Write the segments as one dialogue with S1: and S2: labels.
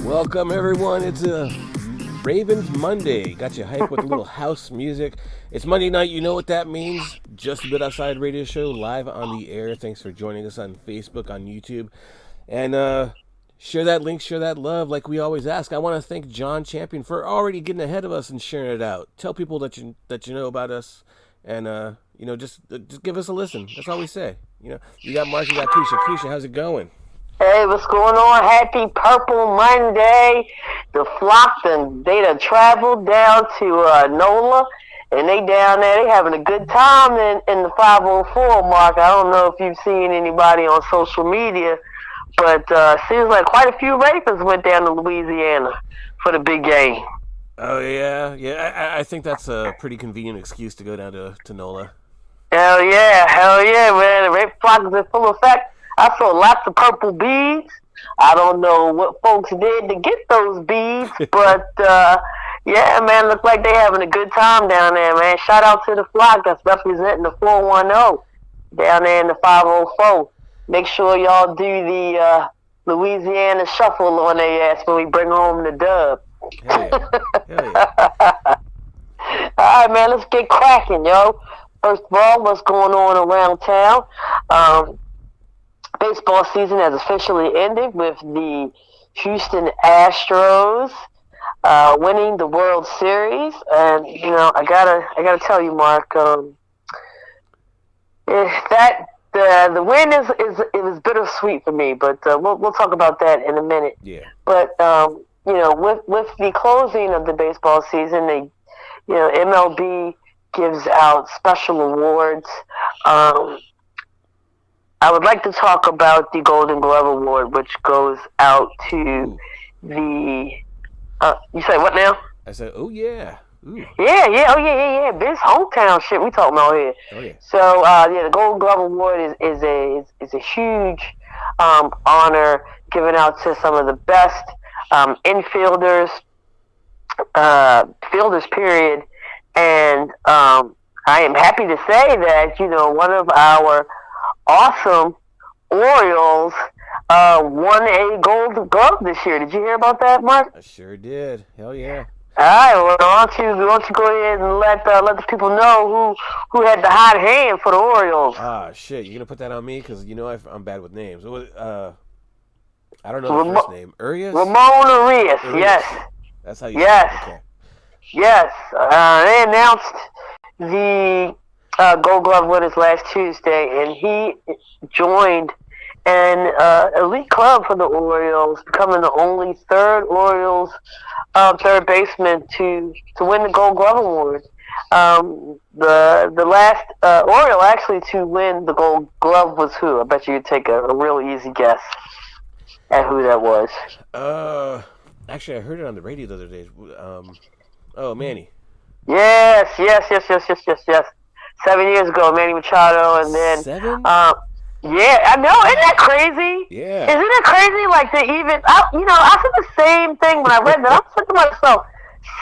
S1: Welcome everyone. It's a Ravens Monday. Got you hyped with a little house music. It's Monday night. You know what that means. Just a Bit Outside radio show live on the air. Thanks for joining us on Facebook, on YouTube, and share that link, share that love, like we always ask. I want to thank John Champion for already getting ahead of us and sharing it out. Tell people that you know about us, and just give us a listen. That's all we say. You got Mark, you got Keisha. Keisha, how's it going?
S2: Hey, what's going on? Happy Purple Monday. The flock, they done traveled down to NOLA, and they down there. They having a good time in the 504, Mark. I don't know if you've seen anybody on social media, but seems like quite a few Ravens went down to Louisiana for the big game.
S1: Oh, yeah. I think that's a pretty convenient excuse to go down to NOLA.
S2: Hell yeah, man. The Raven flock is in full effect. I saw lots of purple beads. I don't know what folks did to get those beads, but yeah, man, look like they having a good time down there, man. Shout out to the flock that's representing the 410 down there in the 504. Make sure y'all do the Louisiana shuffle on their ass when we bring home the dub.
S1: Hell yeah.
S2: All right, man, let's get cracking, yo. First of all, what's going on around town? Baseball season has officially ended with the Houston Astros winning the World Series, and I gotta tell you, Mark, that the win it was bittersweet for me, but we'll talk about that in a minute.
S1: Yeah.
S2: But with the closing of the baseball season, MLB gives out special awards. I would like to talk about the Golden Glove Award, which goes out to the. You say what now?
S1: I said, oh yeah. Ooh.
S2: Yeah. This hometown shit we talking about here.
S1: Oh yeah.
S2: So the Golden Glove Award is a huge honor given out to some of the best infielders, fielders period, and I am happy to say that one of our awesome Orioles won a Gold Glove this year. Did you hear about that, Mark?
S1: I sure did. Hell yeah.
S2: All right. Well, why don't you go ahead and let the people know who had the hot hand for the Orioles?
S1: Ah, shit. You gonna put that on me? Because I'm bad with names. I don't know the first name. Urias?
S2: Ramon Urias. Yes.
S1: That's how you say it. Okay.
S2: Yes. They announced the Gold Glove winners last Tuesday, and he joined an elite club for the Orioles, becoming the only third third baseman to win the Gold Glove Award. The last Oriole actually to win the Gold Glove was who? I bet you could take a real easy guess at who that was.
S1: Actually, I heard it on the radio the other day. Manny.
S2: Yes. 7 years ago, Manny Machado, and then
S1: 7.
S2: Yeah, I know. Isn't that crazy?
S1: Yeah.
S2: Isn't it crazy? Like I said the same thing when I read that. I said to myself,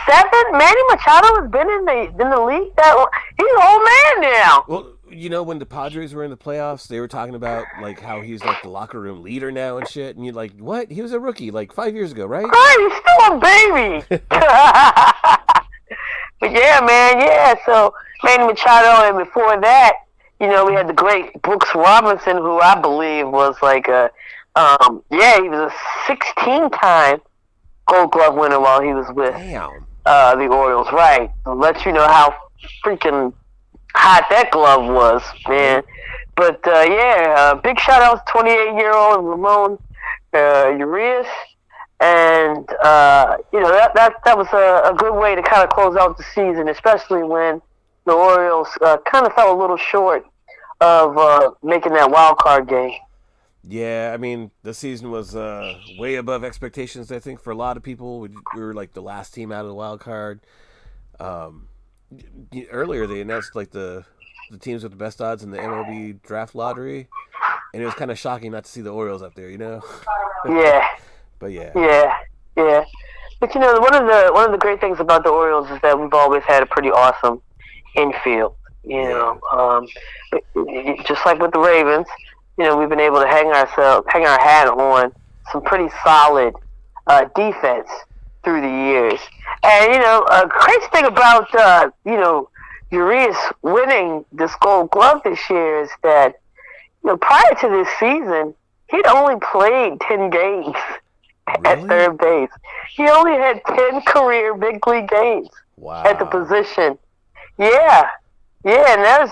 S2: 7. Manny Machado has been in the league he's an old man now.
S1: Well, when the Padres were in the playoffs, they were talking about like how he's like the locker room leader now and shit. And you're like, what? He was a rookie like 5 years ago, right?
S2: Right, he's still a baby. But yeah, man, yeah. So Manny Machado, and before that, we had the great Brooks Robinson, who I believe was like he was a 16-time Gold Glove winner while he was with the Orioles. Right, to let you know how freaking hot that glove was, man. But big shout out to 28-year-old Ramon Urias. And that was a good way to kind of close out the season, especially when the Orioles kind of fell a little short of making that wild card game.
S1: Yeah, I mean, the season was way above expectations, I think, for a lot of people. We were like the last team out of the wild card. Earlier, they announced like the teams with the best odds in the MLB draft lottery, and it was kind of shocking not to see the Orioles up there,
S2: Yeah.
S1: But yeah.
S2: But one of the great things about the Orioles is that we've always had a pretty awesome infield. Just like with the Ravens, we've been able to hang our hat on some pretty solid defense through the years. And crazy thing about Urias winning this Gold Glove this year is that prior to this season, he'd only played 10 games at third base. He only had 10 career big league games at the position. Yeah, and that was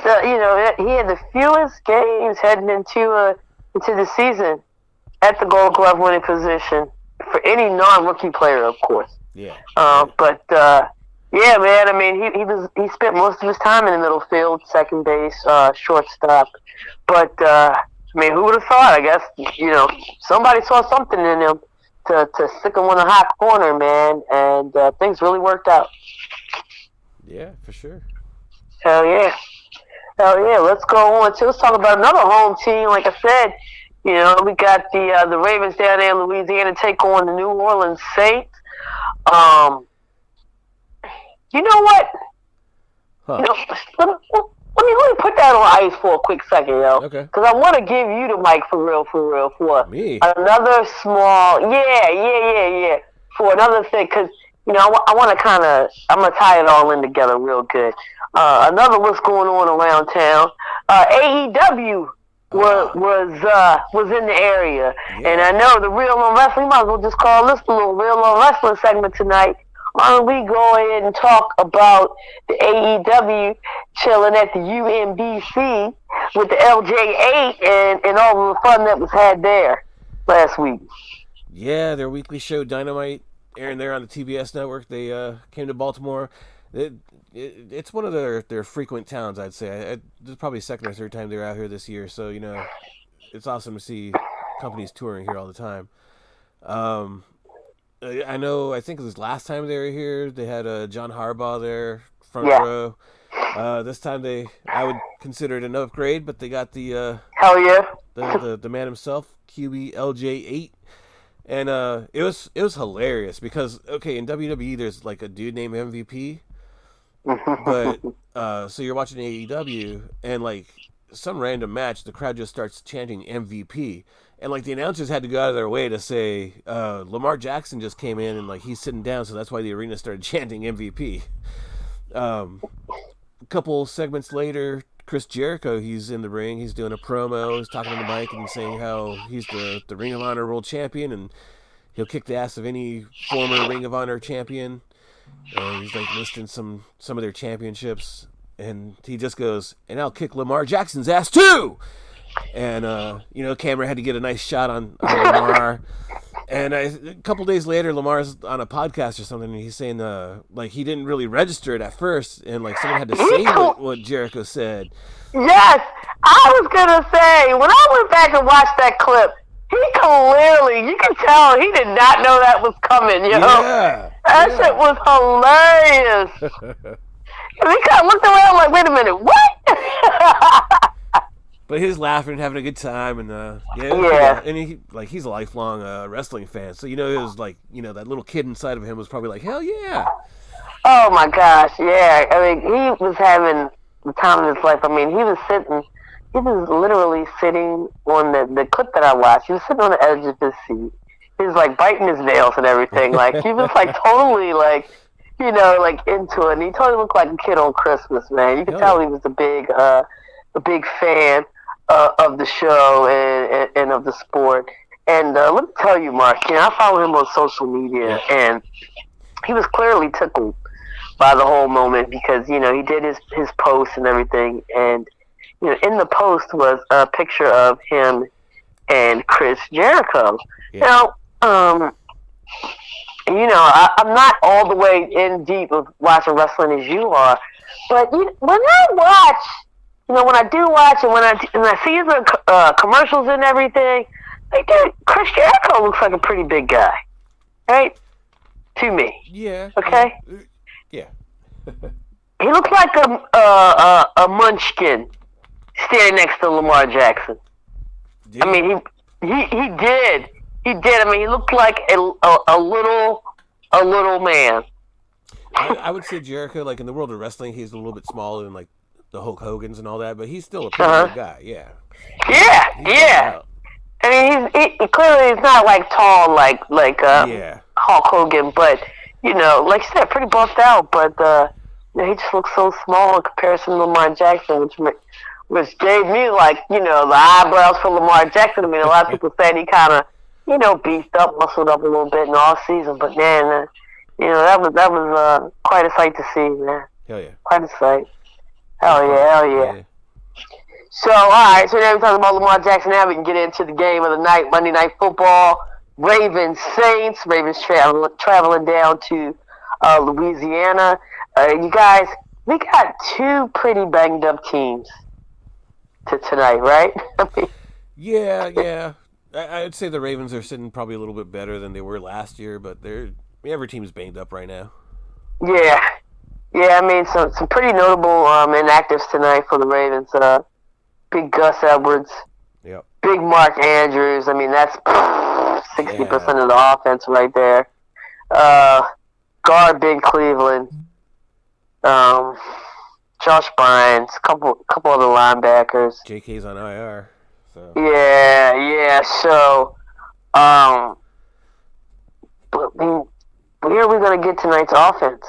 S2: he had the fewest games heading into the season at the Gold Glove winning position for any non-rookie player, of course.
S1: Yeah.
S2: But yeah, man. I mean, he spent most of his time in the middle field, second base, shortstop. But I mean, who would have thought? I guess somebody saw something in him to stick him on the hot corner, man, and things really worked out.
S1: Yeah, for sure.
S2: Hell yeah. Let's go on. Let's talk about another home team. Like I said, we got the Ravens down there in Louisiana take on the New Orleans Saints. You know what?
S1: Huh.
S2: Let me put that on ice for a quick second, yo.
S1: Okay.
S2: Because I want to give you the mic for real, for
S1: me.
S2: Another small, yeah, for another thing. Because I want to I'm gonna tie it all in together real good. Another what's going on around town. AEW was in the area, and I know the Real On Wrestling. Might as well just call this the little Real On Wrestling segment tonight. Why don't we go ahead and talk about the AEW chilling at the UMBC with the LJ8 and all the fun that was had there last week?
S1: Yeah, their weekly show Dynamite airing there on the TBS network. They came to Baltimore. It's one of their frequent towns, I'd say. This is probably second or third time they're out here this year, so it's awesome to see companies touring here all the time. I think it was last time they were here, they had John Harbaugh there, front row. This time I would consider it an upgrade, but they got the
S2: hell yeah,
S1: the man himself, QB LJ8. And it was hilarious because in WWE there's like a dude named MVP, but so you're watching AEW and like some random match, the crowd just starts chanting MVP, and like the announcers had to go out of their way to say Lamar Jackson just came in and like he's sitting down, so that's why the arena started chanting MVP. A couple segments later, Chris Jericho, he's in the ring, he's doing a promo, he's talking on the mic and saying how he's the Ring of Honor World Champion and he'll kick the ass of any former Ring of Honor champion. And he's like listing some of their championships, and he just goes, and I'll kick Lamar Jackson's ass too. And camera had to get a nice shot on Lamar. And a couple days later, Lamar's on a podcast or something, and he's saying like he didn't really register it at first, and like someone had to say what Jericho said.
S2: Yes, I was gonna say when I went back and watched that clip, he clearly, you can tell he did not know that was coming. That shit was hilarious. And he kind of looked around like, wait a minute, what?
S1: But he was laughing and having a good time, and and he's a lifelong wrestling fan, so it was like that little kid inside of him was probably like, hell yeah.
S2: Oh my gosh, yeah. I mean, he was having the time of his life. I mean, he was literally sitting on the clip that I watched. He was sitting on the edge of his seat. He was like biting his nails and everything. Like he was like totally like into it. And he totally looked like a kid on Christmas, man. You could tell he was a big fan of the show and of the sport. And let me tell you, Mark, I follow him on social media, and he was clearly tickled by the whole moment because, he did his post and everything. And, in the post was a picture of him and Chris Jericho. Yeah. Now, I'm not all the way in deep of watching wrestling as you are, but when I watch, when I do watch and when I see the commercials and everything, like, dude, Chris Jericho looks like a pretty big guy, right? To me.
S1: Yeah.
S2: Okay.
S1: Yeah.
S2: He looks like a munchkin standing next to Lamar Jackson.
S1: Yeah.
S2: I mean, he did. He did. I mean, he looked like a little man.
S1: I would say Jericho, like in the world of wrestling, he's a little bit smaller than like the Hulk Hogan's and all that, but he's still a pretty good guy. Yeah.
S2: Yeah. I mean, he clearly he's not like tall like
S1: Yeah.
S2: Hulk Hogan, but like you said, pretty buffed out. But he just looks so small in comparison to Lamar Jackson, which gave me like the eyebrows for Lamar Jackson. I mean, a lot of people said he kind of beefed up, muscled up a little bit in the off season, but man, that was quite a sight to see, man.
S1: Hell yeah.
S2: Quite a sight. Hell yeah. So, all right. So now we're talking about Lamar Jackson. Now we can get into the game of the night, Monday Night Football. Ravens Saints. Ravens traveling down to Louisiana. You guys, we got two pretty banged up teams tonight, right?
S1: Yeah. I'd say the Ravens are sitting probably a little bit better than they were last year, but every team's banged up right now.
S2: Yeah. I mean, some pretty notable inactives tonight for the Ravens. Big Gus Edwards.
S1: Yep.
S2: Big Mark Andrews. I mean, that's 60% of the offense right there. Guard Big Cleveland. Josh Bynes. Couple other linebackers.
S1: JK's on IR. So.
S2: Yeah. So, where are we going to get tonight's offense?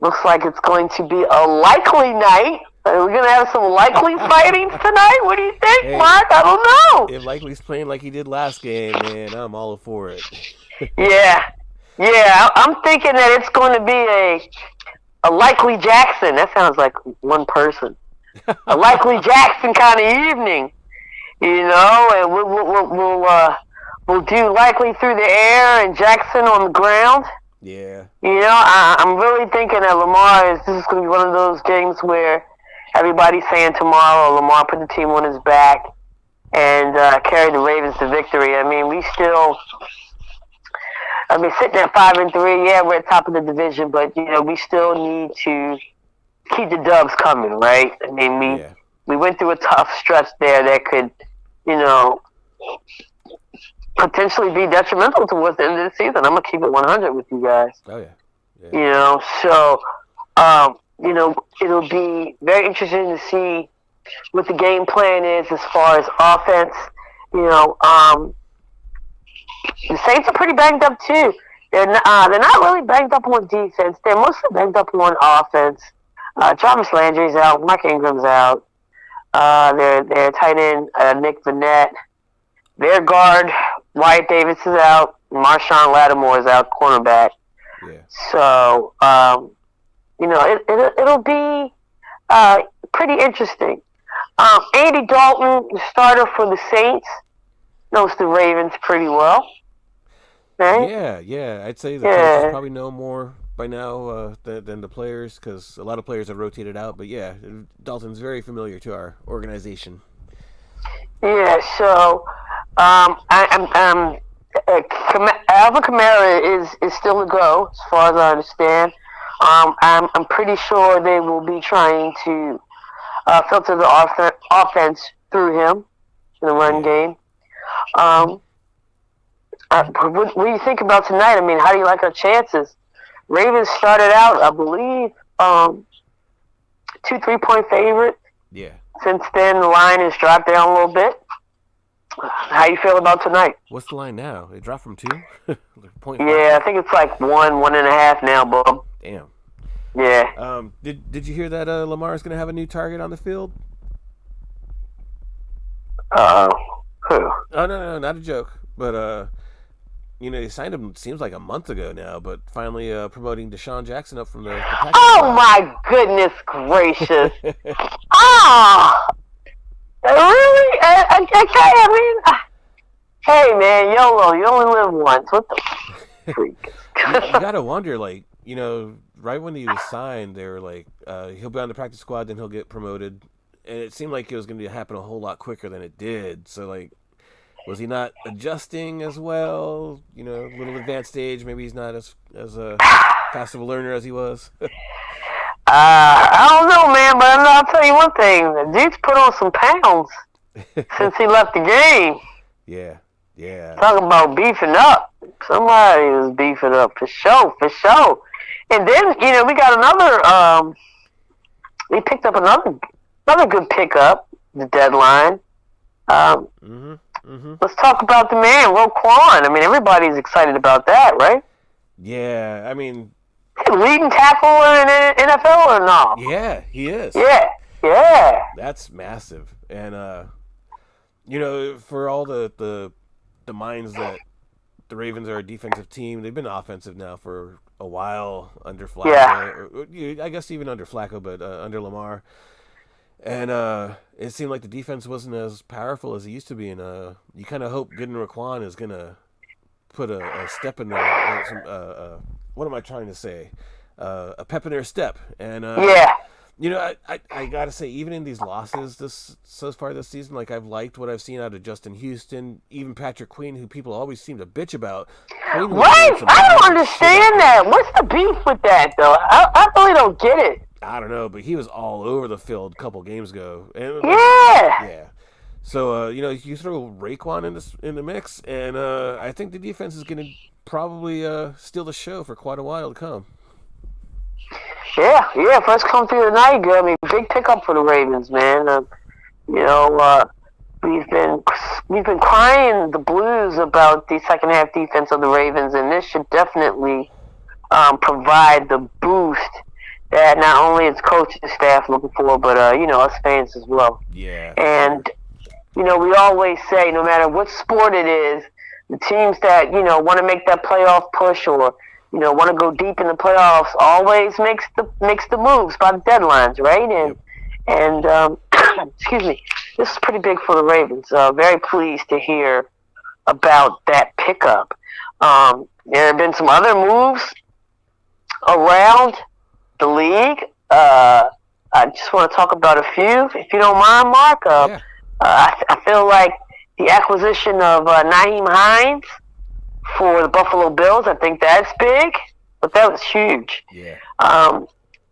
S2: Looks like it's going to be a likely night. Are we going to have some likely sightings tonight? What do you think, Mark? I don't know.
S1: If Likely's playing like he did last game, man, I'm all for it.
S2: Yeah. I'm thinking that it's going to be a Likely Jackson. That sounds like one person. A Likely Jackson kind of evening, and we'll do Likely through the air and Jackson on the ground.
S1: Yeah.
S2: I'm really thinking that this is going to be one of those games where everybody's saying tomorrow Lamar put the team on his back and carried the Ravens to victory. I mean, sitting at 5-3, yeah, we're at top of the division, but we still need to keep the dubs coming, right? I mean, we went through a tough stretch there that could, potentially be detrimental towards the end of the season. I'm gonna keep it 100 with you guys.
S1: Oh yeah.
S2: So it'll be very interesting to see what the game plan is as far as offense. The Saints are pretty banged up too. They're not really banged up on defense. They're mostly banged up on offense. Jarvis Landry's out. Mark Ingram's out. Their tight end Nick Vannett. Their guard Wyatt Davis is out. Marshawn Lattimore is out, cornerback.
S1: Yeah.
S2: So it'll be pretty interesting. Andy Dalton, the starter for the Saints, knows the Ravens pretty well. Right?
S1: Yeah. I'd say the coaches probably know more by now than the players, because a lot of players have rotated out. But yeah, Dalton's very familiar to our organization.
S2: Yeah. So Alvin Kamara is still a go, as far as I understand. I'm pretty sure they will be trying to filter the offense through him in the run game. What do you think about tonight? I mean, how do you like our chances? Ravens started out, I believe, 2 3-point favorite.
S1: Yeah. Since
S2: then, the line has dropped down a little bit. How you feel about tonight?
S1: What's the line now? It dropped from 2?
S2: Yeah, I think it's like 1.5 now, Bob.
S1: Damn.
S2: Yeah.
S1: Did you hear that Lamar's going to have a new target on the field?
S2: Who?
S1: Oh, no, not a joke. But, they signed him, seems like a month ago now, but finally promoting Deshaun Jackson up from the practice squad.
S2: My goodness gracious. Really? I mean, hey, man, YOLO, you only live once. What the freak?
S1: You gotta wonder, like, right when he was signed, they were like, he'll be on the practice squad, then he'll get promoted. And it seemed like it was going to happen a whole lot quicker than it did. So, like, was he not adjusting as well? A little advanced stage. Maybe he's not as fast of a learner as he was.
S2: I don't know, man, but I'll tell you one thing. The dude's put on some pounds since he left the game.
S1: Yeah.
S2: Talking about beefing up. Somebody was beefing up for sure. And then, we got another, we picked up another good pickup, the deadline. let's talk about the man, Roquan. I mean, everybody's excited about that, right?
S1: Yeah, I mean,
S2: leading tackle in the NFL or no?
S1: Yeah, he is.
S2: Yeah.
S1: That's massive, and for all the minds that the Ravens are a defensive team, they've been offensive now for a while under Flacco. Yeah. I guess even under Flacco, but under Lamar. And it seemed like the defense wasn't as powerful as it used to be, and you kind of hope getting Raquan is gonna put a step in there. What am I trying to say? A pep in their step. And I gotta say, even in these losses so far this season, like I've liked what I've seen out of Justin Houston, even Patrick Queen, who people always seem to bitch about.
S2: Right? I don't understand that. What's the beef with that, though? I really don't get it.
S1: I don't know, but he was all over the field a couple games ago. And
S2: yeah.
S1: So you throw Raekwon in the mix, and I think the defense is going to probably steal the show for quite a while to come.
S2: Yeah. First come through the night, good. I mean, big pickup for the Ravens, man. We've been crying the blues about the second half defense of the Ravens, and this should definitely provide the boost that not only its coaching staff looking for, but us fans as well.
S1: Yeah.
S2: And we always say, no matter what sport it is, the teams that want to make that playoff push or want to go deep in the playoffs always makes the moves by the deadlines, right? And excuse me, this is pretty big for the Ravens. Very pleased to hear about that pickup. There have been some other moves around the league. I just want to talk about a few, if you don't mind, Mark. I feel like the acquisition of Nyheim Hines for the Buffalo Bills, I think that's big, but that was huge.
S1: Yeah.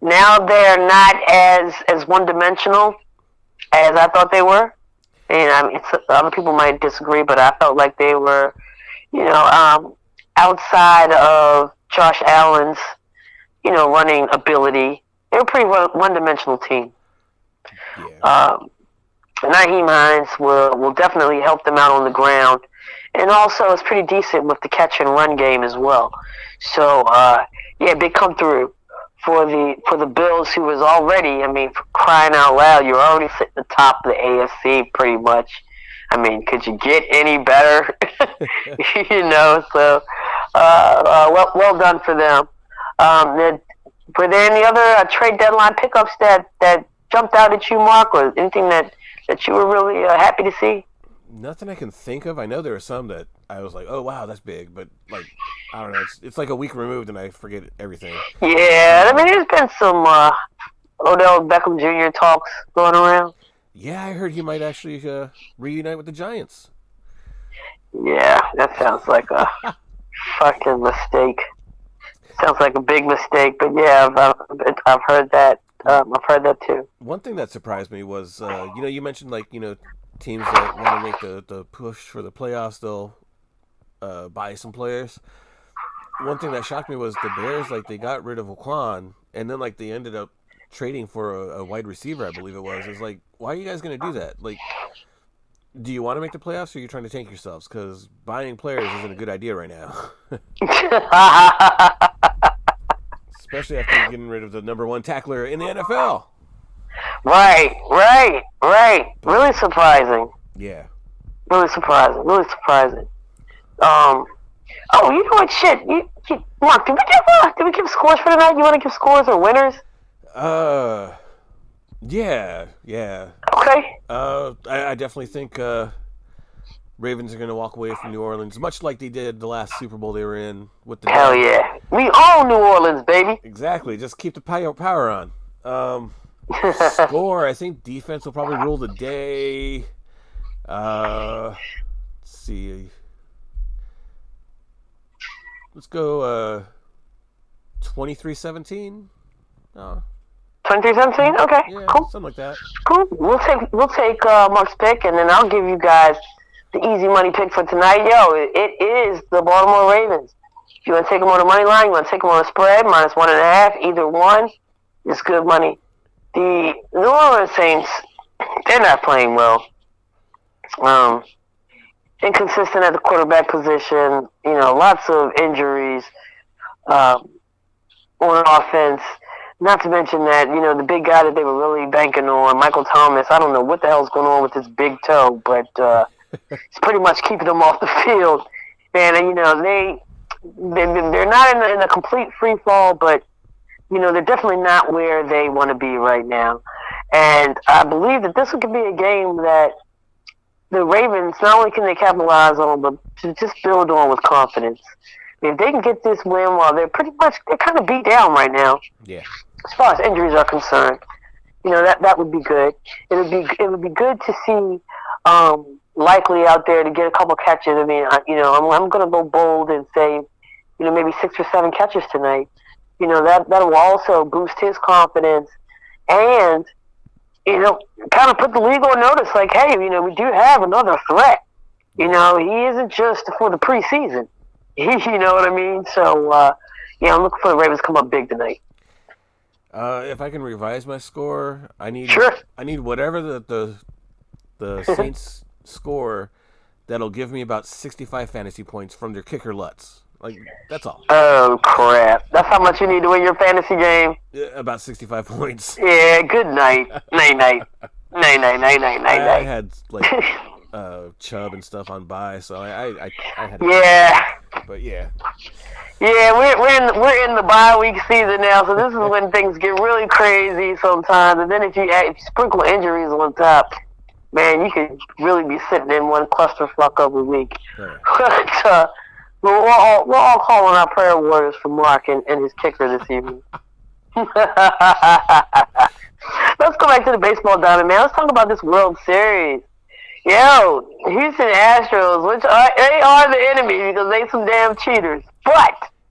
S2: Now they're not as one-dimensional as I thought they were. And other people might disagree, but I felt like they were, outside of Josh Allen's, running ability, they were a pretty one-dimensional team.
S1: Yeah.
S2: Nyheim Hines will definitely help them out on the ground, and also is pretty decent with the catch and run game as well. So big come through for the Bills, who was already, for crying out loud, you're already sitting at the top of the AFC pretty much. Could you get any better? So well done for them. Were there any other trade deadline pickups that jumped out at you, Mark, or anything that you were really happy to see?
S1: Nothing I can think of. I know there are some that I was like, oh, wow, that's big. But, I don't know. It's like a week removed and I forget everything.
S2: Yeah, there's been some Odell Beckham Jr. talks going around.
S1: Yeah, I heard he might actually reunite with the Giants.
S2: Yeah, that sounds like a fucking mistake. Sounds like a big mistake, but yeah, I've heard that. I've heard that too.
S1: One thing that surprised me was, you mentioned teams that want to make the push for the playoffs, they'll buy some players. One thing that shocked me was the Bears, they got rid of O'Quan, and then they ended up trading for a wide receiver, I believe it was. It's why are you guys going to do that? Do you want to make the playoffs, or are you trying to tank yourselves? Because buying players isn't a good idea right now. Especially after getting rid of the number one tackler in the NFL.
S2: Right. Really surprising.
S1: Yeah.
S2: Really surprising. You know what? Shit. Mark, did we give scores for tonight? You want to give scores or winners?
S1: Yeah.
S2: Okay.
S1: I definitely think Ravens are going to walk away from New Orleans, much like they did the last Super Bowl they were in with the.
S2: Hell yeah, we own New Orleans, baby.
S1: Exactly. Just keep the power on. Score. I think defense will probably rule the day. Let's see. Let's go 23-17.
S2: 23-17? Okay,
S1: yeah,
S2: cool.
S1: Something like that.
S2: Cool. We'll take Mark's pick, and then I'll give you guys the easy money pick for tonight. It is the Baltimore Ravens. If you want to take them on the money line, you want to take them on a spread, -1.5, either one, it's good money. The New Orleans Saints, they're not playing well. inconsistent at the quarterback position. Lots of injuries on offense. Not to mention that, the big guy that they were really banking on, Michael Thomas, I don't know what the hell's going on with his big toe, but it's pretty much keeping him off the field. Man, and, they're not in a complete free fall, but, they're definitely not where they want to be right now. And I believe that this could be a game that the Ravens, not only can they capitalize on, but to just build on with confidence. If they can get this win while they're kind of beat down right now.
S1: Yeah.
S2: As far as injuries are concerned, that would be good. It would be good to see Likely out there to get a couple catches. I mean, I'm going to go bold and say, maybe 6 or 7 catches tonight. That will also boost his confidence and, kind of put the league on notice. Like, hey, we do have another threat. He isn't just for the preseason. You know what I mean? So, I'm looking for the Ravens to come up big tonight.
S1: If I can revise my score, I need whatever the Saints score that'll give me about 65 fantasy points from their kicker Lutz. Like, that's all.
S2: Oh, crap. That's how much you need to win your fantasy game?
S1: Yeah, about 65 points.
S2: Yeah, good night. Night.
S1: I had, Chubb and stuff on bye, so I had.
S2: Yeah.
S1: But yeah.
S2: Yeah, we're in the bye week season now, so this is when things get really crazy sometimes. And then if you sprinkle injuries on top, man, you could really be sitting in one clusterfuck of a week. Yeah. But we're all calling our prayer warriors for Mark and his kicker this evening. Let's go back to the baseball diamond, man. Let's talk about this World Series. Yo, Houston Astros, they are the enemy because they some damn cheaters.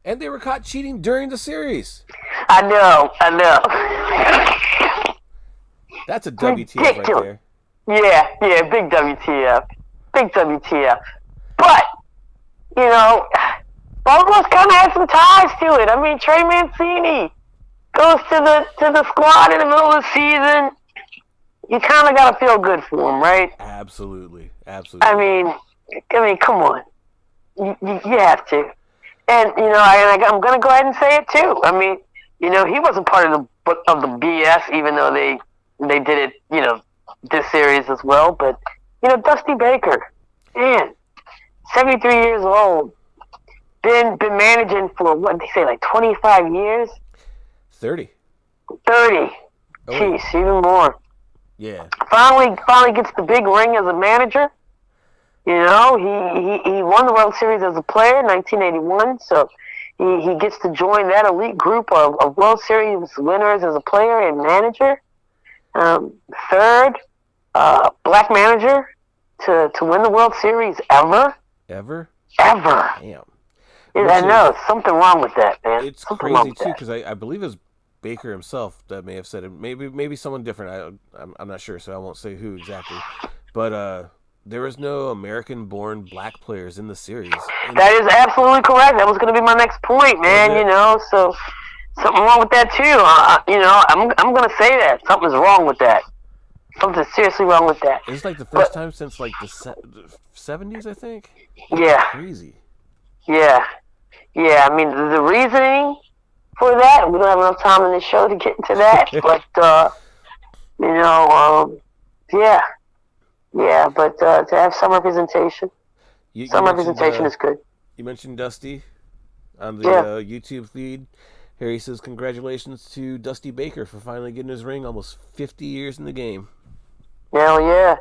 S1: And they were caught cheating during the series.
S2: I know.
S1: That's a WTF right there.
S2: Yeah, big WTF. But, Baltimore's kind of had some ties to it. I mean, Trey Mancini goes to the squad in the middle of the season. You kind of got to feel good for him, right?
S1: Absolutely.
S2: I mean, come on. You have to. And, I'm going to go ahead and say it, too. I mean, he wasn't part of the BS, even though they did it, this series as well. But, Dusty Baker, man, 73 years old, been managing for, what did they say, like 25 years?
S1: 30.
S2: Oh, jeez, even more.
S1: Yeah.
S2: Finally gets the big ring as a manager. He won the World Series as a player in 1981, so he gets to join that elite group of World Series winners as a player and manager. Third black manager to win the World Series ever.
S1: Ever?
S2: Damn. I know, something wrong with that, man.
S1: It's crazy, too, because I believe it was Baker himself that may have said it. Maybe someone different. I'm not sure, so I won't say who exactly. But there was no American-born black players in the series.
S2: That is absolutely correct. That was going to be my next point, man. So something wrong with that too. I'm going to say that something's wrong with that. Something's seriously wrong with that.
S1: It's like the first time since the 70s, I think.
S2: Yeah.
S1: Crazy.
S2: Yeah. I mean, the reasoning for that, we don't have enough time in this show to get into that, but yeah. Yeah, but to have some representation, representation is good.
S1: You mentioned Dusty on the YouTube feed. Harry says, congratulations to Dusty Baker for finally getting his ring, almost 50 years in the game.
S2: Hell yeah.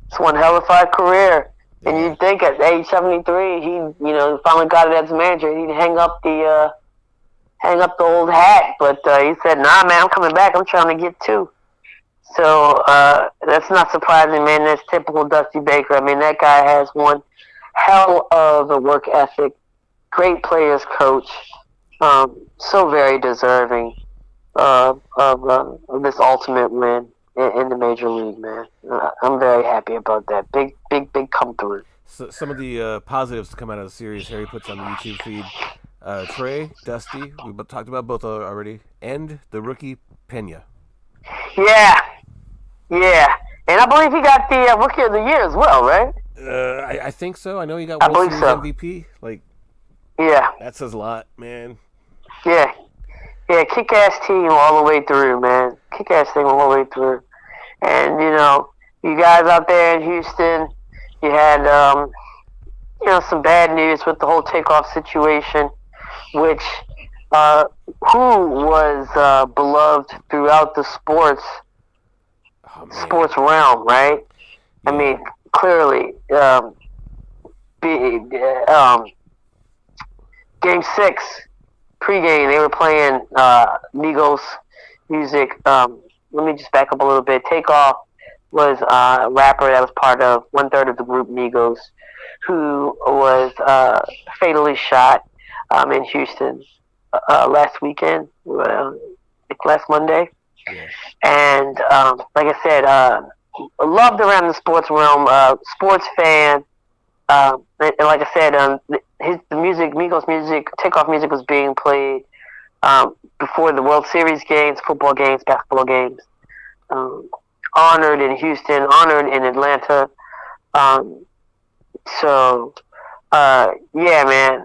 S2: It's one hell of a career. And you'd think at age 73, he finally got it as a manager. He'd hang up the old hat. But he said, nah, man, I'm coming back. I'm trying to get 2. So that's not surprising, man. That's typical Dusty Baker. I mean, that guy has one hell of a work ethic. Great players coach. So very deserving of this ultimate win in the major league, man. I'm very happy about that. Big come through.
S1: So some of the positives to come out of the series Harry puts on the YouTube feed. Trey, Dusty, we talked about both already, and the rookie Pena.
S2: Yeah. And I believe he got the Rookie of the Year as well, right?
S1: I think so. I know he got
S2: I
S1: World
S2: believe
S1: Series
S2: so.
S1: MVP. Like,
S2: Yeah,
S1: that says a lot, man.
S2: yeah, yeah. Kick-ass team all the way through, man. Kick-ass team all the way through. And you guys out there in Houston, you had some bad news with the whole takeoff situation, which uh, who was beloved throughout the
S1: Oh man,
S2: sports realm, right? I
S1: yeah,
S2: mean, clearly, be, Game 6 pregame they were playing Migos music. Let me just back up a little bit. Takeoff was a rapper that was part of 1/3 of the group Migos, who was fatally shot in Houston last weekend, like last Monday.
S1: yeah,
S2: And like I said, loved around the sports realm, sports fan. And like I said, the music, Migos music, Takeoff music was being played before the World Series games, football games, basketball games. Um, Honored in Houston, honored in Atlanta. Um, so, yeah, man.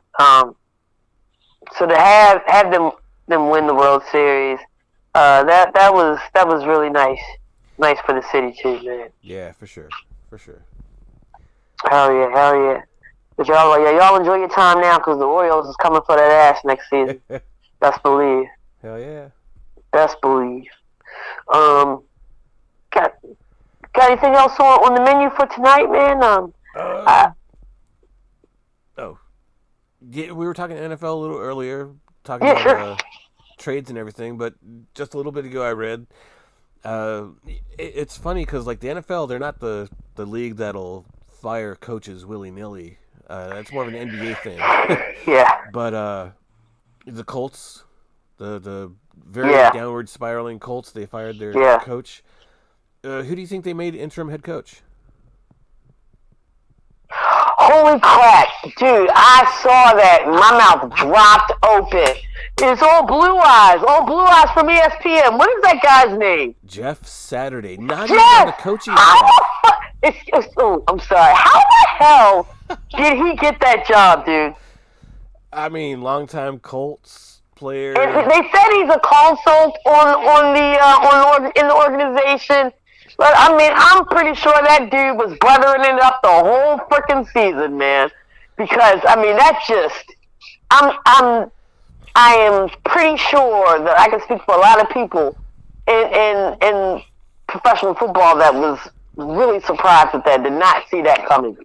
S2: So to have them win the World Series, that was really nice for the city too, man.
S1: yeah, for sure, for sure.
S2: Hell yeah, hell yeah. But y'all enjoy your time now because the Orioles is coming for that ass next season. Best believe.
S1: Hell yeah.
S2: Best believe. Um, got got anything else on the menu for tonight, man?
S1: Uh, oh, yeah, we were talking NFL a little earlier, talking
S2: Yeah,
S1: about
S2: sure.
S1: trades and everything, but just a little bit ago I read. It's funny because like the NFL, they're not the league that'll fire coaches willy nilly. That's more of an NBA thing.
S2: Yeah,
S1: But the Colts, the very
S2: yeah,
S1: downward spiraling Colts, they fired their
S2: yeah.
S1: coach. Who do you think they made interim head coach?
S2: Holy crap, dude! I saw that. My mouth dropped open. It's all blue eyes from ESPN. What is that guy's name?
S1: Jeff Saturday. Not even on the
S2: Yes.
S1: coaching
S2: How
S1: staff.
S2: the fuck? Oh, I'm sorry. How the hell did he get that job, dude?
S1: I mean, longtime Colts player.
S2: They said he's a consult in the organization, but I mean, I'm pretty sure that dude was buttering it up the whole freaking season, man. Because I mean, that's just I am pretty sure that I can speak for a lot of people in professional football that was really surprised at that, did not see that coming.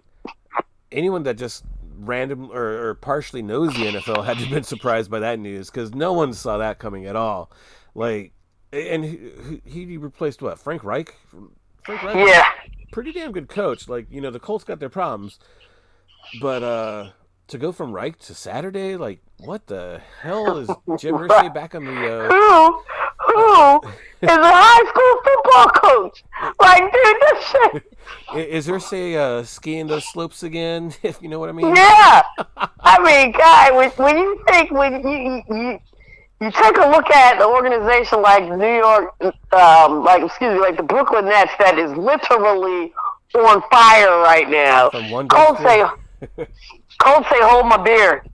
S1: Anyone that just random or partially knows the NFL had to have been surprised by that news because no one saw that coming at all. Like, and he replaced what? Frank Reich. Frank Reich was
S2: Yeah.
S1: a pretty damn good coach. Like, the Colts got their problems, but to go from Reich to Saturday, like, what the hell is Jim Irsay back on the?
S2: Who is a high school football coach? Like, dude, this shit.
S1: Is Irsay skiing those slopes again? If you know what I mean.
S2: Yeah. I mean, guy, when you think you take a look at an organization like New York, like the Brooklyn Nets, that is literally on fire right now.
S1: From one
S2: Colts say, hold my beer.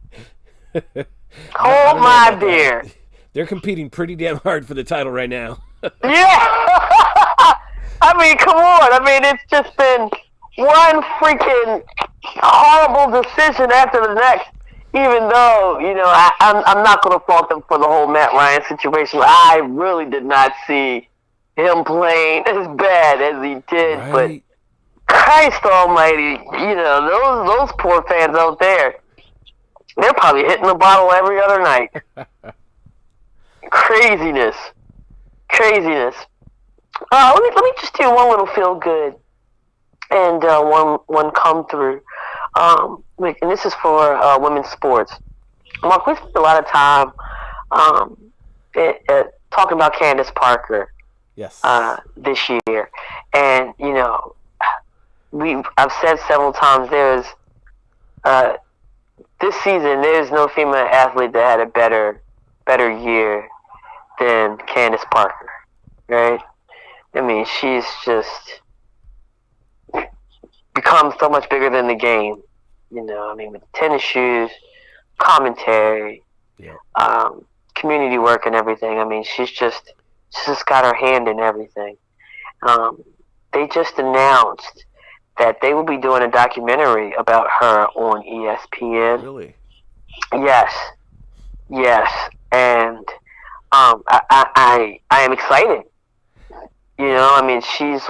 S2: Hold my beer.
S1: They're competing pretty damn hard for the title right now.
S2: Yeah. I mean, come on. I mean, it's just been one freaking horrible decision after the next. Even though, I'm not going to fault them for the whole Matt Ryan situation. I really did not see him playing as bad as he did.
S1: Right.
S2: But Christ almighty, those poor fans out there, they're probably hitting the bottle every other night. Craziness. Let me just do one little feel good and one come through. And this is for women's sports. Mark, we spent a lot of time talking about Candace Parker.
S1: Yes.
S2: This year, and I've said several times this season there's no female athlete that had a better year than Candace Parker, right? I mean, she's just become so much bigger than the game. You know, I mean, with tennis shoes, commentary,
S1: Yeah.
S2: community work, and everything. I mean, she's just got her hand in everything. They just announced that they will be doing a documentary about her on ESPN.
S1: Really?
S2: Yes, yes, and I am excited. You know, I mean, she's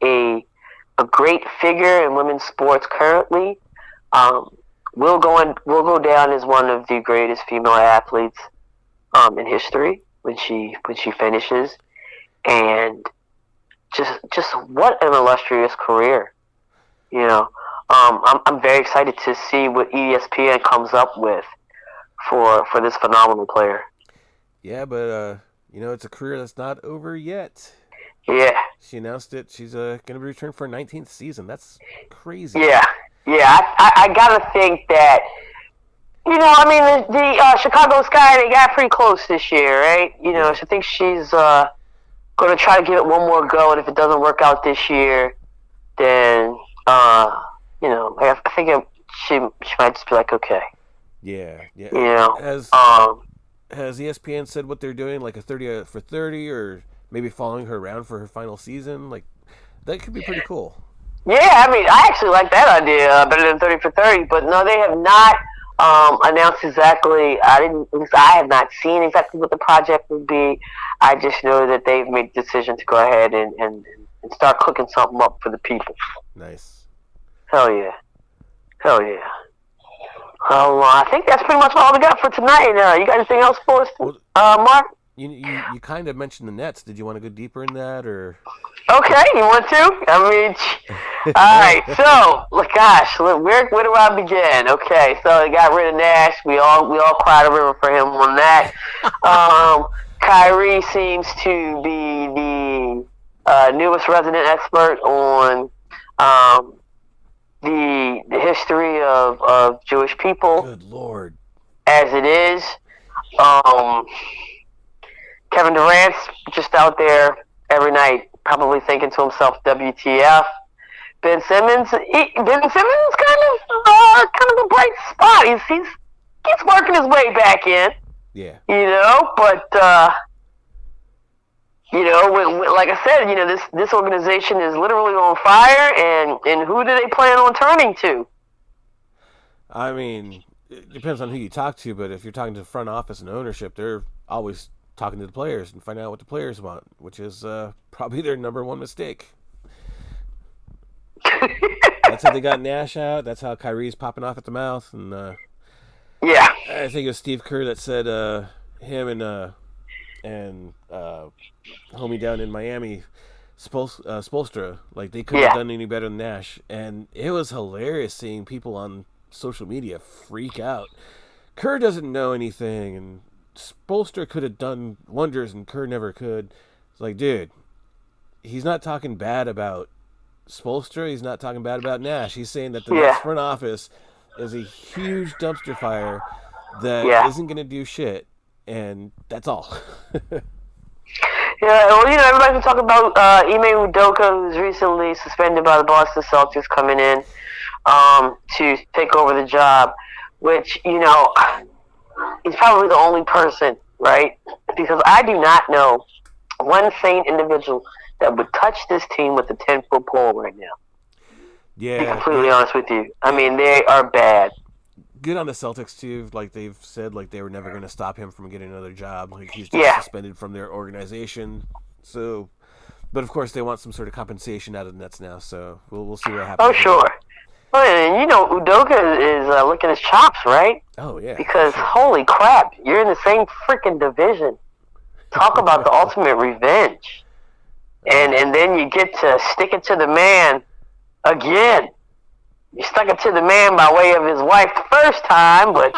S2: a great figure in women's sports currently. Will go down as one of the greatest female athletes in history when she finishes, and just what an illustrious career. You know, I'm very excited to see what ESPN comes up with for this phenomenal player.
S1: Yeah, but you know, it's a career that's not over yet.
S2: Yeah.
S1: She announced it. She's going to be returned for a 19th season. That's crazy.
S2: Yeah. I gotta think that, you know, I mean, the Chicago Sky, they got pretty close this year, right? You know, so I think she's going to try to give it one more go, and if it doesn't work out this year, then, you know, I think she might just be like, okay.
S1: Yeah.
S2: You know,
S1: has ESPN said what they're doing, like a 30 for 30, or maybe following her around for her final season? Like, that could be pretty cool.
S2: Yeah, I mean, I actually like that idea better than 30 for 30, but no, they have not announced exactly. At least I have not seen exactly what the project would be. I just know that they've made the decision to go ahead and start cooking something up for the people.
S1: Nice.
S2: Hell yeah. I think that's pretty much all we got for tonight. You got anything else for us, Mark?
S1: You kind of mentioned the Nets. Did you want to go deeper in that, or?
S2: Okay, you want to? I mean, all right. So, where do I begin? Okay, so they got rid of Nash. We all cried a river for him on that. Kyrie seems to be the newest resident expert on the history of Jewish people.
S1: Good Lord.
S2: As it is. Kevin Durant's just out there every night, probably thinking to himself, "WTF?" Ben Simmons, kind of a bright spot. He's working his way back in.
S1: Yeah.
S2: You know, but you know, like I said, you know, this organization is literally on fire, and who do they plan on turning to?
S1: I mean, it depends on who you talk to, but if you're talking to the front office and ownership, they're always talking to the players and finding out what the players want, which is probably their number one mistake. That's how they got Nash out. That's how Kyrie's popping off at the mouth. And
S2: yeah,
S1: I think it was Steve Kerr that said him and homie down in Miami, Spoelstra, like they couldn't have done any better than Nash. And it was hilarious seeing people on social media freak out. Kerr doesn't know anything, and Spoelstra could have done wonders, and Kerr never could. It's like, dude, he's not talking bad about Spoelstra. He's not talking bad about Nash. He's saying that the Nets front office is a huge dumpster fire that isn't going to do shit, and that's all.
S2: Yeah, well, you know, everybody's been talking about Ime Udoka, who's recently suspended by the Boston Celtics, coming in to take over the job, which, you know, he's probably the only person, right? Because I do not know one sane individual that would touch this team with a 10-foot pole right now.
S1: Yeah.
S2: To be completely honest with you. I mean, they are bad.
S1: Good on the Celtics, too. Like, they've said, like, they were never going to stop him from getting another job. Like, he's just suspended from their organization. So, but, of course, they want some sort of compensation out of the Nets now. So, we'll see what happens.
S2: Oh, sure. Well, and you know, Udoka is licking his chops, right?
S1: Oh, yeah.
S2: Because, holy crap, you're in the same freaking division. Talk about the ultimate revenge. And then you get to stick it to the man again. You stuck it to the man by way of his wife the first time, but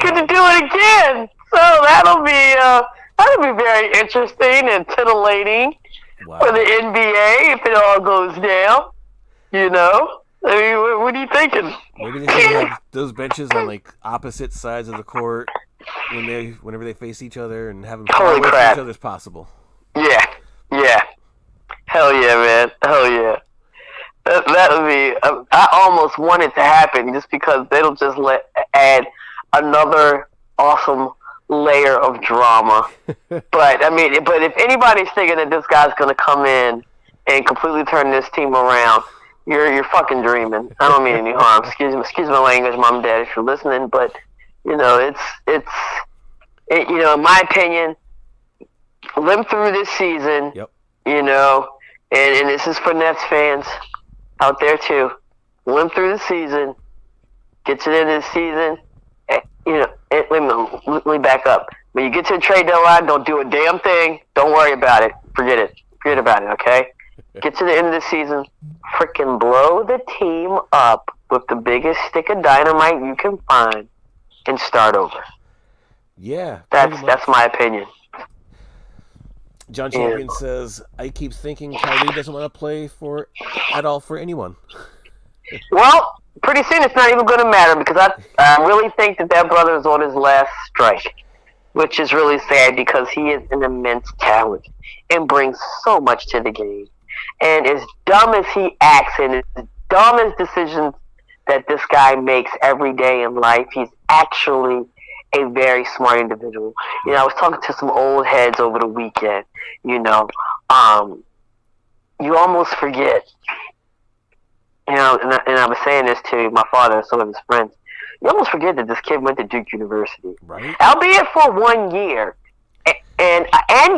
S2: good to do it again. So that'll be very interesting and titillating for the NBA if it all goes down. You know, I mean, what are you thinking?
S1: Maybe they should have those benches on like opposite sides of the court whenever they face each other, and have them
S2: holy crap
S1: each other as possible.
S2: Yeah. Hell yeah, man. Hell yeah. that would be. I almost want it to happen just because they'll just add another awesome layer of drama. But I mean, but if anybody's thinking that this guy's going to come in and completely turn this team around, you're fucking dreaming. I don't mean any harm. Excuse my language, mom and dad, if you're listening. But you know, it's you know, in my opinion, live through this season.
S1: Yep.
S2: You know, and this is for Nets fans out there too. Live through the season. Get to the end of the season. You know, let me back up. When you get to the trade deadline, don't do a damn thing. Don't worry about it. Forget it. Forget about it, okay? Get to the end of the season. Freaking blow the team up with the biggest stick of dynamite you can find and start over.
S1: Yeah.
S2: That's my opinion.
S1: John Champion says, I keep thinking Kyrie doesn't want to play at all for anyone.
S2: Well, pretty soon it's not even going to matter because I really think that brother is on his last strike, which is really sad because he is an immense talent and brings so much to the game. And as dumb as he acts and as dumb as decisions that this guy makes every day in life, he's actually a very smart individual. You know, I was talking to some old heads over the weekend, you know, you almost forget. You know, and I was saying this to my father and some of his friends. You almost forget that this kid went to Duke University,
S1: right?
S2: Albeit for 1 year, and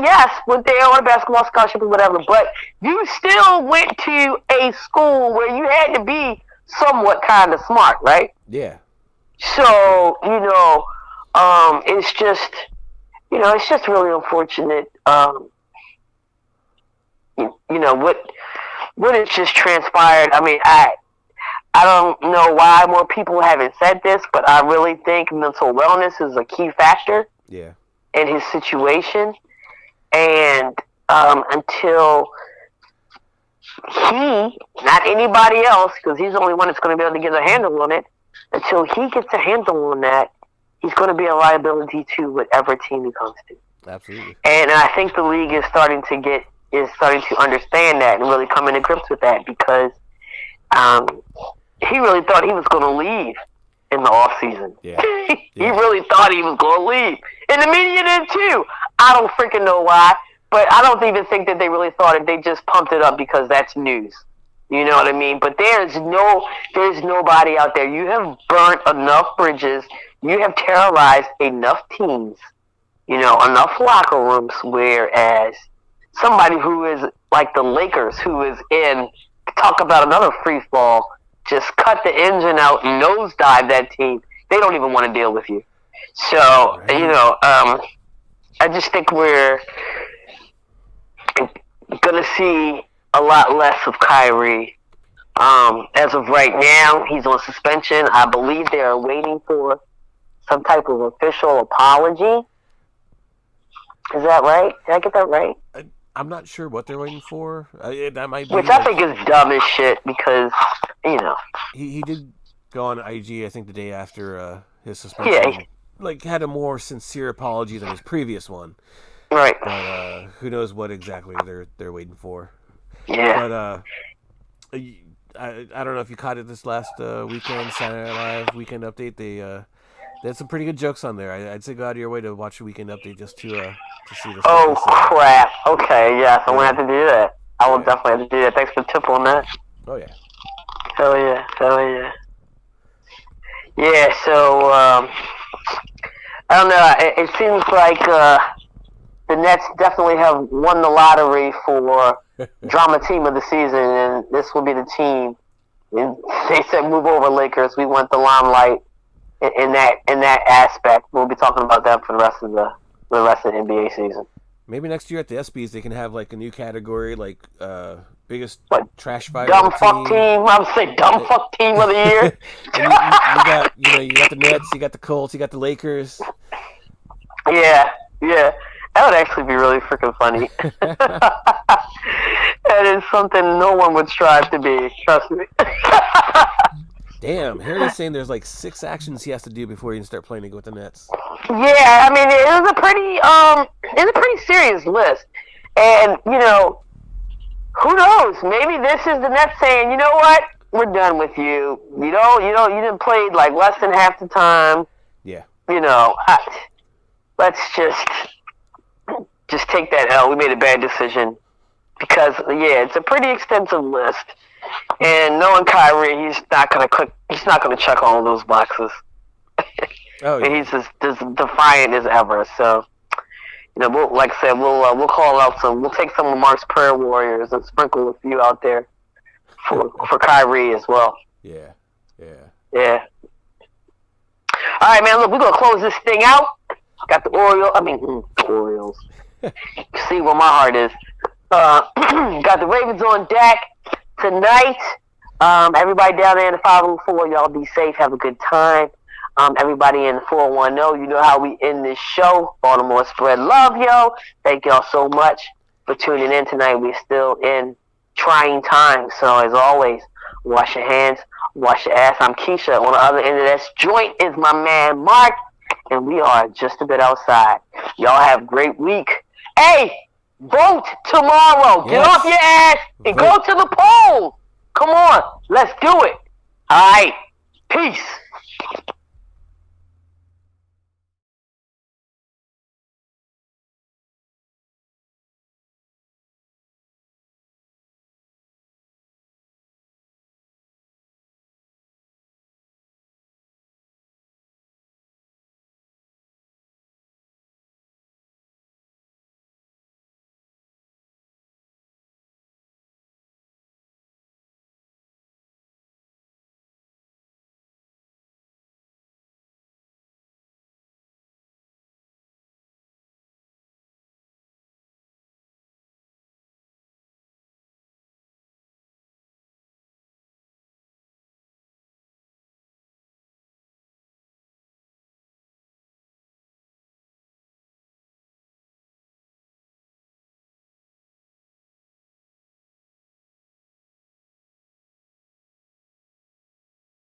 S2: yes, went there on a basketball scholarship or whatever. But you still went to a school where you had to be somewhat kind of smart, right?
S1: Yeah.
S2: So you know, it's just, you know, it's just really unfortunate. You know what has just transpired. I mean, I don't know why more people haven't said this, but I really think mental wellness is a key factor.
S1: Yeah.
S2: In his situation, and until he, not anybody else, because he's the only one that's going to be able to get a handle on it. Until he gets a handle on that, he's going to be a liability to whatever team he comes to.
S1: Absolutely.
S2: And I think the league is starting to understand that and really come into grips with that because he really thought he was going to leave in the off season.
S1: Yeah.
S2: He really thought he was going to leave. And the media did too. I don't freaking know why, but I don't even think that they really thought it. They just pumped it up because that's news. You know what I mean? But there's nobody out there. You have burnt enough bridges. You have terrorized enough teams. You know, enough locker rooms. Whereas somebody who is like the Lakers, who is in, talk about another free fall, just cut the engine out and nosedive that team. They don't even want to deal with you. So, right. You know, I just think we're going to see a lot less of Kyrie. As of right now, he's on suspension. I believe they are waiting for some type of official apology. Is that right? Did I get that right?
S1: I'm not sure what they're waiting for. That might be.
S2: Which I think is dumb as shit because, you know.
S1: He did go on IG, I think, the day after his suspension.
S2: Yeah.
S1: Like, had a more sincere apology than his previous one.
S2: Right.
S1: But who knows what exactly they're waiting for.
S2: Yeah.
S1: But I don't know if you caught it this last weekend, Saturday Night Live Weekend Update. They had some pretty good jokes on there. I'd say go out of your way to watch the Weekend Update just to see this.
S2: Oh, crap. Okay, yes, I'm going to have to do that. I will definitely have to do that. Thanks for the tip on that.
S1: Oh, yeah.
S2: Hell yeah. Hell yeah. Yeah, so, I don't know. It seems like the Nets definitely have won the lottery for drama team of the season, and this will be the team. And they said, move over, Lakers. We want the limelight in that aspect. We'll be talking about that for the rest of the NBA season.
S1: Maybe next year at the ESPYs they can have like a new category, like biggest trash fire.
S2: Dumb fuck team. I would say dumb fuck team of the year.
S1: you got the Nets, you got the Colts, you got the Lakers.
S2: Yeah. That would actually be really freaking funny. That is something no one would strive to be. Trust me.
S1: Damn, Harry's saying there's like 6 actions he has to do before he can start playing with the Nets.
S2: Yeah, I mean it was a pretty serious list, and you know, who knows? Maybe this is the Nets saying, you know what? we're done with you. You didn't play like less than half the time.
S1: Yeah.
S2: Let's just take that L. We made a bad decision because it's a pretty extensive list, and knowing Kyrie, he's not gonna check all of those boxes.
S1: Oh, yeah.
S2: He's as defiant as ever. So, like I said, we'll call out we'll take some of Mark's prayer warriors and sprinkle a few out there for Kyrie as well.
S1: Yeah.
S2: All right, man. Look, we're gonna close this thing out. Got the Orioles. See where my heart is. Got the Ravens on deck tonight. Everybody down there in the 504, y'all be safe. Have a good time. Everybody in the 410, you know how we end this show. Baltimore spread love, yo. Thank y'all so much for tuning in tonight. We're still in trying times. So, as always, wash your hands, wash your ass. I'm Keisha. On the other end of this joint is my man, Mark. And we are just a bit outside. Y'all have a great week. Hey, vote tomorrow. Get off your ass and go to the polls. Come on. Let's do it. All right. Peace.